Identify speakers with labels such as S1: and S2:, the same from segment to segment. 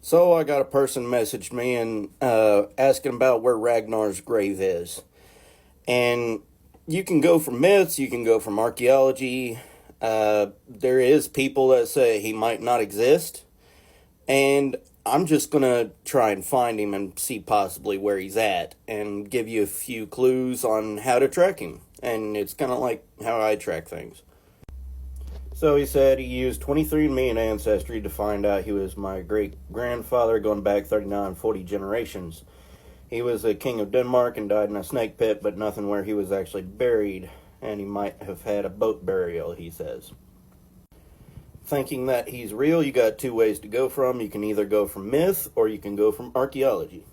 S1: So I got a person messaged me and asking about where Ragnar's grave is. And you can go from myths, you can go from archaeology. There is people that say he might not exist. And I'm just going to try and find him and see possibly where he's at and give you a few clues on how to track him. And it's kind of like how I track things. So he said he used 23andMe and Ancestry to find out he was my great-grandfather going back 39, 40 generations. He was a king of Denmark and died in a snake pit, but nothing where he was actually buried, and he might have had a boat burial, he says. Thinking that he's real, you got two ways to go from. You can either go from myth, or you can go from archaeology.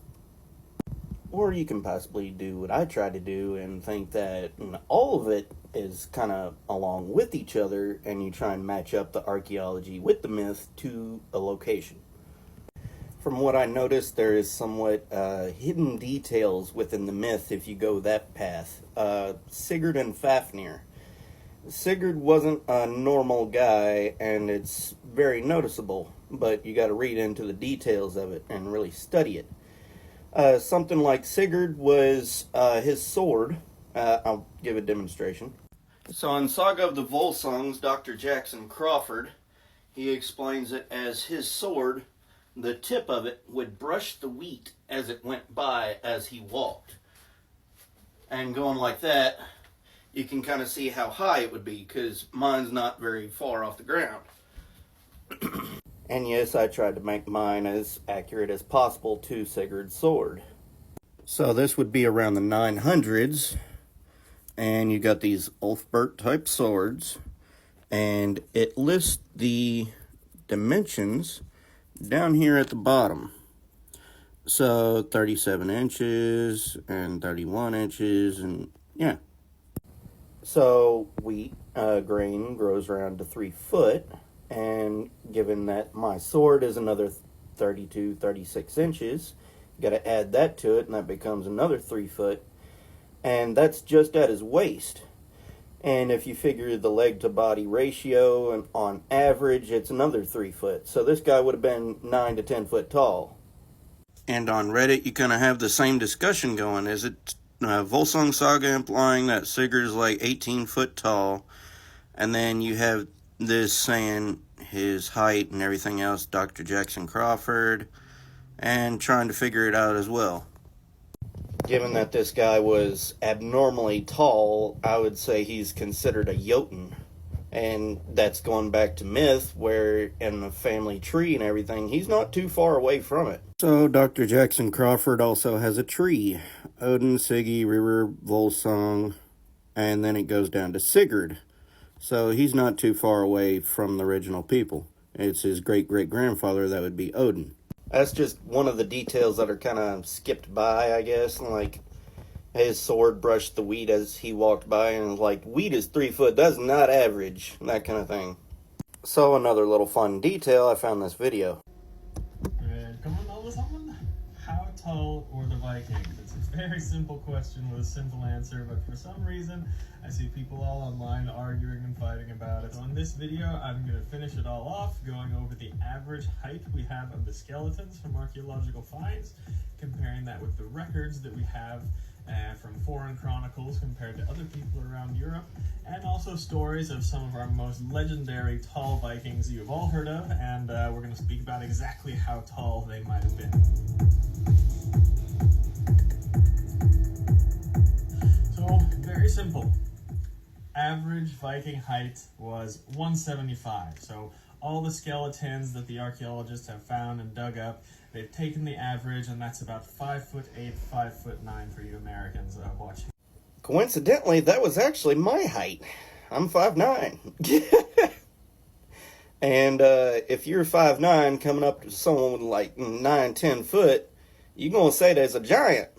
S1: Or you can possibly do what I tried to do and think that all of it is kind of along with each other, and you try and match up the archaeology with the myth to a location. From what I noticed, there is somewhat hidden details within the myth if you go that path. Sigurd and Fafnir. Sigurd wasn't a normal guy, and it's very noticeable, but you got to read into the details of it and really study it. Something like Sigurd was his sword. I'll give a demonstration. So in Saga of the Volsungs, Dr. Jackson Crawford, he explains it as his sword, the tip of it would brush the wheat as it went by as he walked. And going like that, you can kind of see how high it would be, because mine's not very far off the ground. And yes, I tried to make mine as accurate as possible to Sigurd's sword. So this would be around the 900s, and you got these Ulfbert type swords, and it lists the dimensions down here at the bottom. So 37 inches and 31 inches, and yeah. So wheat grain grows around to 3 foot. And given that my sword is another 32, 36 inches, you got to add that to it, and that becomes another 3 foot. And that's just at his waist. And if you figure the leg to body ratio, and on average, it's another 3 foot. So this guy would have been 9 to 10 foot tall. And on Reddit, you kind of have the same discussion going. Is it Volsung Saga implying that Sigurd's like 18 foot tall? And then you have this saying his height and everything else, Dr. Jackson Crawford, and trying to figure it out as well. Given that this guy was abnormally tall, I would say he's considered a Jotun. And that's going back to myth, where in the family tree and everything, he's not too far away from it. So Dr. Jackson Crawford also has a tree. Odin, Siggy, River, Volsung, and then it goes down to Sigurd. So he's not too far away from the original people. It's his great-great-grandfather that would be Odin. That's just one of the details that are kind of skipped by, I guess. Like, his sword brushed the wheat as he walked by, and like, wheat is 3 foot, that's not average, that kind of thing. So another little fun detail, I found this video.
S2: Kommer alle sammen? How tall were the Vikings? It's a very simple question with a simple answer, but for some reason, I see people all online arguing and fighting about it. So in this video, I'm going to finish it all off, going over the average height we have of the skeletons from archaeological finds, comparing that with the records that we have from foreign chronicles compared to other people around Europe, and also stories of some of our most legendary tall Vikings you've all heard of, and we're going to speak about exactly how tall they might have been. So, very simple. Average Viking height was 175. So all the skeletons that the archaeologists have found and dug up, they've taken the average, and that's about 5'8", 5'9" for you Americans watching.
S1: Coincidentally, that was actually my height. I'm 5'9". And if you're 5'9", coming up to someone with like 9, 10 foot, you're going to say there's a giant.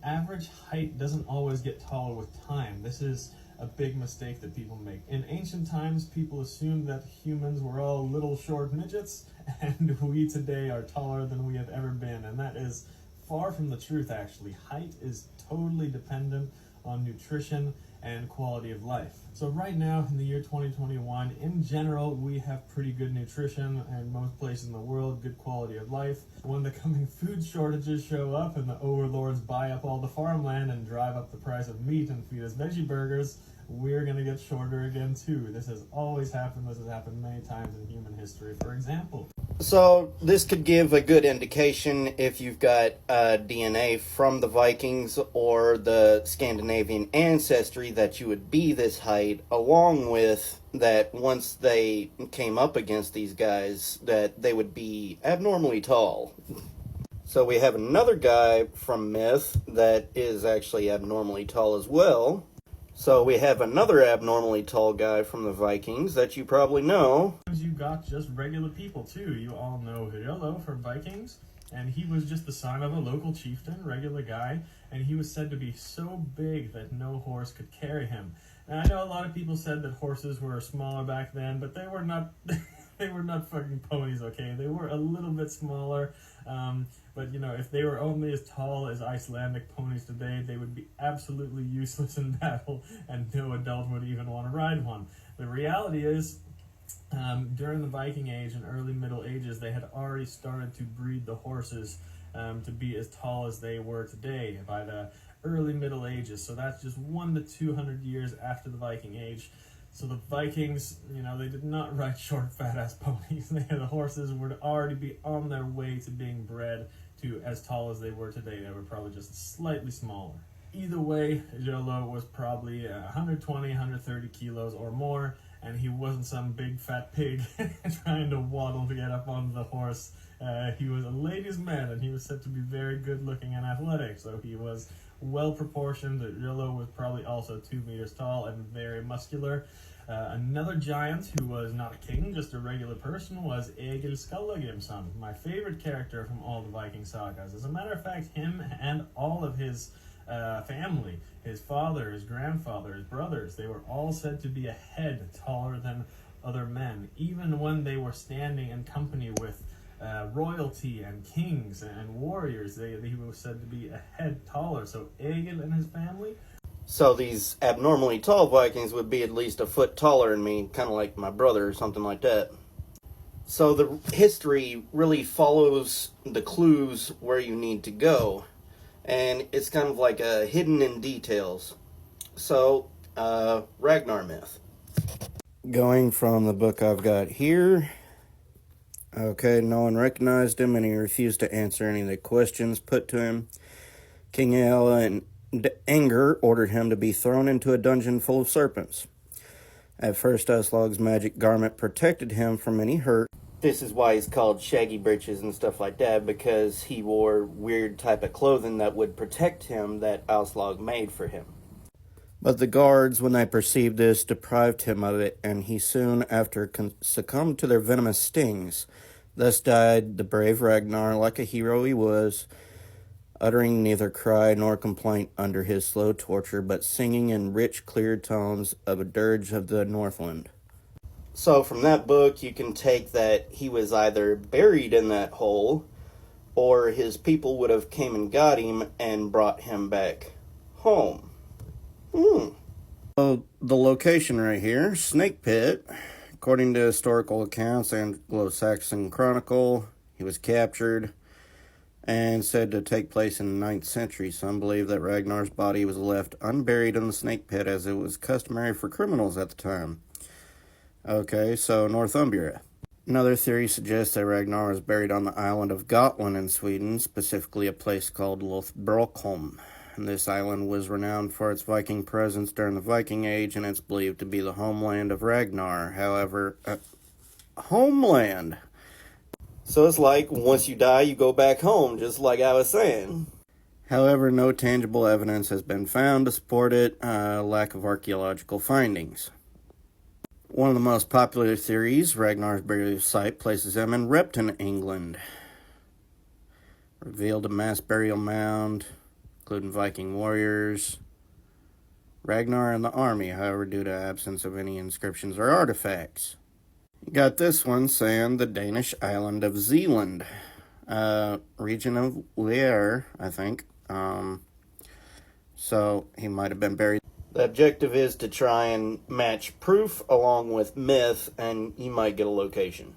S2: Average height doesn't always get taller with time. This is a big mistake that people make. In ancient times, people assumed that humans were all little short midgets, and we today are taller than we have ever been, and that is far from the truth, actually. Height is totally dependent on nutrition and quality of life. So right now, in the year 2021, in general, we have pretty good nutrition in most places in the world, good quality of life. When the coming food shortages show up and the overlords buy up all the farmland and drive up the price of meat and feed us veggie burgers, we're going to get shorter again too. This has always happened. This has happened many times in human history, for example.
S1: So this could give a good indication if you've got DNA from the Vikings or the Scandinavian ancestry that you would be this height, along with that once they came up against these guys that they would be abnormally tall. So we have another guy from myth that is actually abnormally tall as well. So we have another abnormally tall guy from the Vikings that you probably know.
S2: You got just regular people too. You all know Hyrlo from Vikings, and he was just the son of a local chieftain, regular guy, and he was said to be so big that no horse could carry him. And I know a lot of people said that horses were smaller back then, but they were not. They were not fucking ponies, okay? They were a little bit smaller, but you know, if they were only as tall as Icelandic ponies today, they would be absolutely useless in battle, and no adult would even want to ride one. The reality is, during the Viking Age and early Middle Ages, they had already started to breed the horses to be as tall as they were today by the early Middle Ages. So that's just 100 to 200 years after the Viking Age. So the Vikings, you know, they did not ride short, fat-ass ponies. The horses would already be on their way to being bred to as tall as they were today. They were probably just slightly smaller. Either way, Hyrlo was probably 120, 130 kilos or more, and he wasn't some big fat pig trying to waddle to get up onto the horse. He was a ladies' man, and he was said to be very good looking and athletic, so he was well proportioned. Hyrlo was probably also 2 meters tall and very muscular. Another giant who was not a king, just a regular person, was Egil Skallagrimsson, my favorite character from all the Viking sagas. As a matter of fact, him and all of his family, his father, his grandfather, his brothers, they were all said to be a head taller than other men, even when they were standing in company with royalty and kings and warriors. He was said to be a head taller. So Egil and his family.
S1: So these abnormally tall Vikings would be at least a foot taller than me, kind of like my brother or something like that. So the history really follows the clues where you need to go, and it's kind of like hidden in details. So, Ragnar myth. Going from the book I've got here. Okay, no one recognized him, and he refused to answer any of the questions put to him. King Aella, in anger, ordered him to be thrown into a dungeon full of serpents. At first, Aslog's magic garment protected him from any hurt. This is why he's called Shaggy Britches and stuff like that, because he wore weird type of clothing that would protect him that Aslog made for him. But the guards, when they perceived this, deprived him of it, and he soon after succumbed to their venomous stings. Thus died the brave Ragnar like a hero he was, uttering neither cry nor complaint under his slow torture, but singing in rich, clear tones of a dirge of the Northland. So from that book, you can take that he was either buried in that hole, or his people would have came and got him and brought him back home. So the location right here, Snake Pit, according to historical accounts and Anglo-Saxon Chronicle, he was captured and said to take place in the 9th century. Some believe that Ragnar's body was left unburied in the Snake Pit as it was customary for criminals at the time. Okay, so Northumbria. Another theory suggests that Ragnar was buried on the island of Gotland in Sweden, specifically a place called Lothbrokholm. And this island was renowned for its Viking presence during the Viking Age, and it's believed to be the homeland of Ragnar. However, homeland! So it's like, once you die, you go back home, just like I was saying. However, no tangible evidence has been found to support it, lack of archaeological findings. One of the most popular theories, Ragnar's burial site, places him in Repton, England. Revealed a mass burial mound, including Viking warriors, Ragnar and the army, however, due to absence of any inscriptions or artifacts. You got this one saying the Danish island of Zealand, region of Leer, I think. So he might have been buried. The objective is to try and match proof along with myth, and you might get a location.